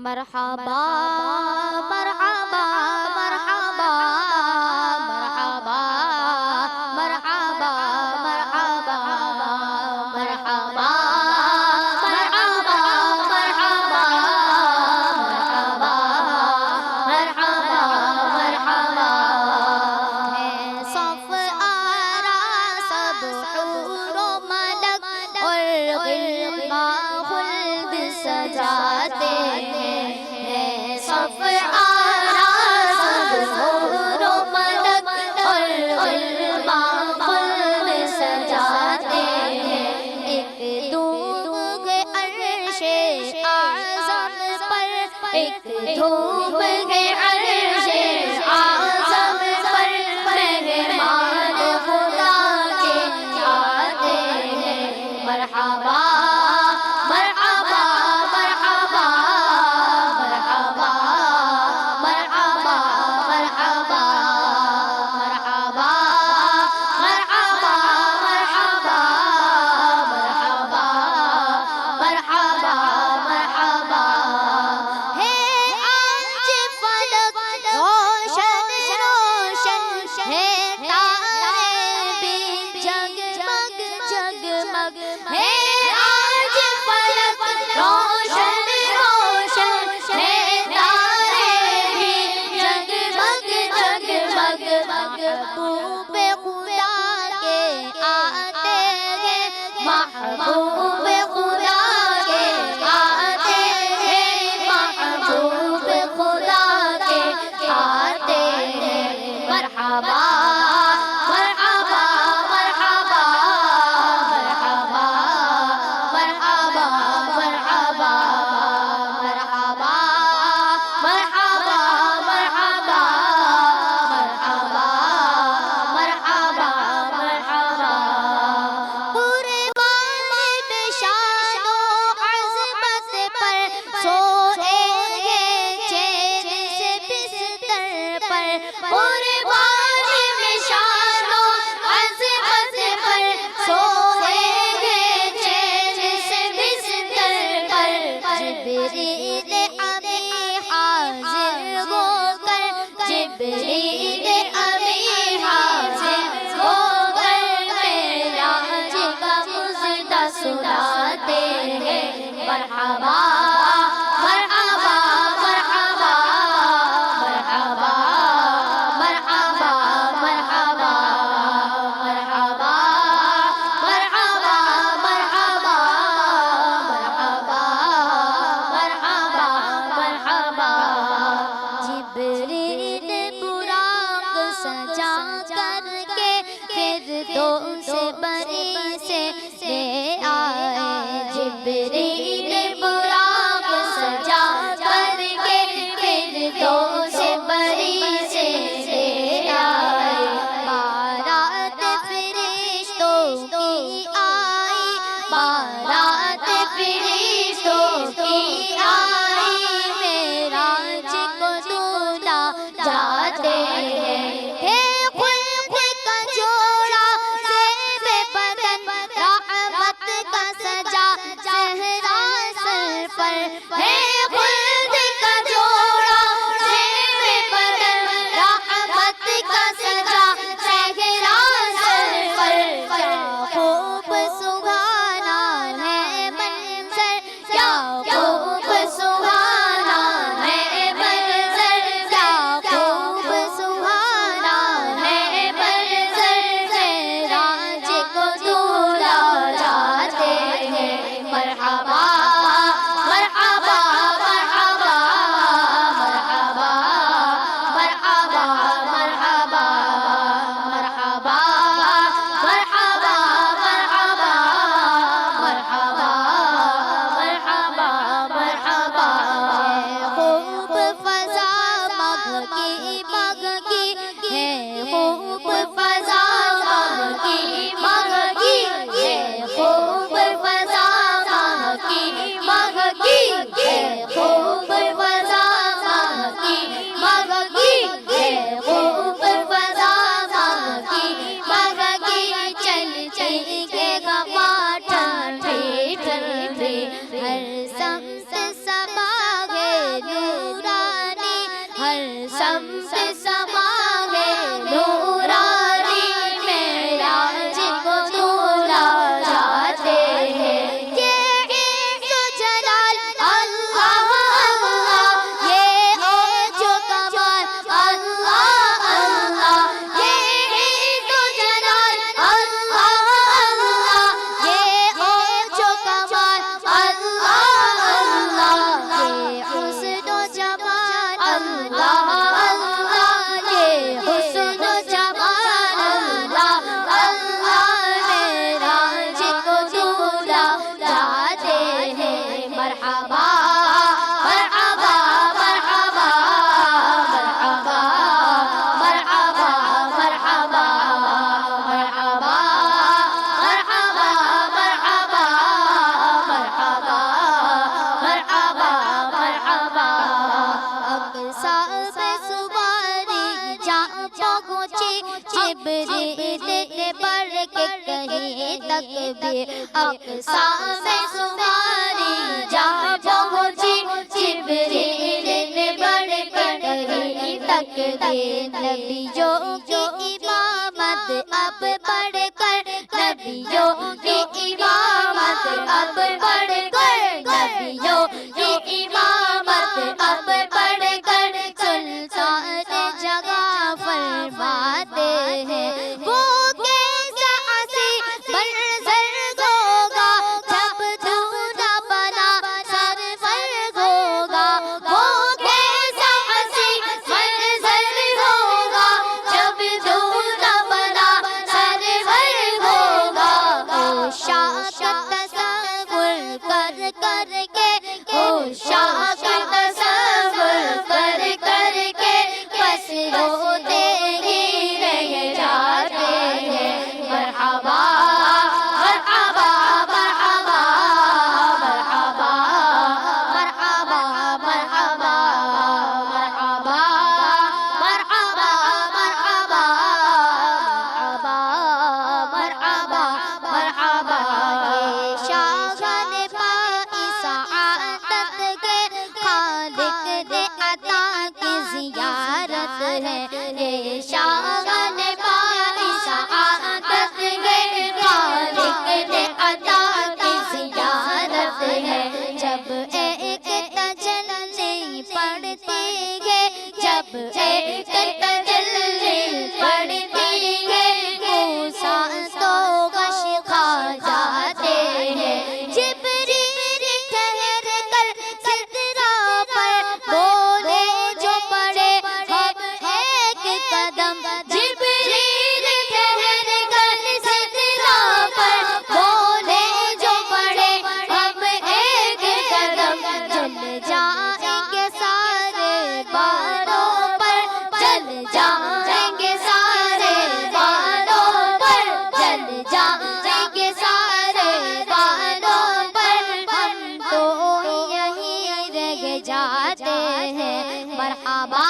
مرحبا مرحبا مرحبا مرحبا مرحبا مرحبا مرحبا مرحبا مرحبا مرحبا مرحبا ہے صف آرا سب حور و ملک اور غلما خلد سجاتے ہیں صف آرا سب حور و ملک اور غلما خلد سجاتے ہیں ایک دھوپ ہے عرش اعظم پر ایک دھوپ ہے عرش اعظم پر مہمان خدا کے آتے ہیں مرحبا مرحبا مرحبا مرحبا مرحبا مرحبا مرحبا مرحبا مرحبا مرحبا مرحبا مرحبا ہے آج فلک جبریل نے پڑھ کے کہیں تکبیر اقصی میں سواری جا پہنچی جبریل نے پڑھ کے کہیں تکبیر نبیوں کی امامت اب پڑھ کر نبیوں کی امامت اب پڑھ کر نبیوں کی امامت اب پڑھ کر سلطان جگہ فرماتے ہیں وہ کیسا حسین منظر ہوگا جب دھونا بنا سرور ہوگا وہ کیسا حسین منظر ہوگا جب دھونا بنا سرور ہوگا عشاق تصور کر کر کے عشاق تصور کر کر کے بس روتے ہی رہ جاتے ہیں مرحبا مرحبا مرحبا مرحبا مرحبا مرحبا مرحبا مرحبا مرحبا مرحبا مرحبا شاہان پائی سعادت کے خالق نے عطا کی زیارت ہے یہ شاہان پائی سعادت کے خالق نے عطا کی زیارت ہے جب ایک تجلی پڑتی ہے جب ایک تجلی پڑتی ہے موسیٰ تو غش کھا جاتے ہیں جبریل ٹھہر کر سدرہ پر بولے جو پڑے ہم ایک قدم جبریل ٹھہر کر سدرہ پر بولے جو پڑے ہم ایک قدم چل جائیں گے سارے باروں پر چل جائیں گے سارے باروں پر چل جائیں گے سارے باروں پر ہم تو یہیں رہ جاتے ہیں مرحبا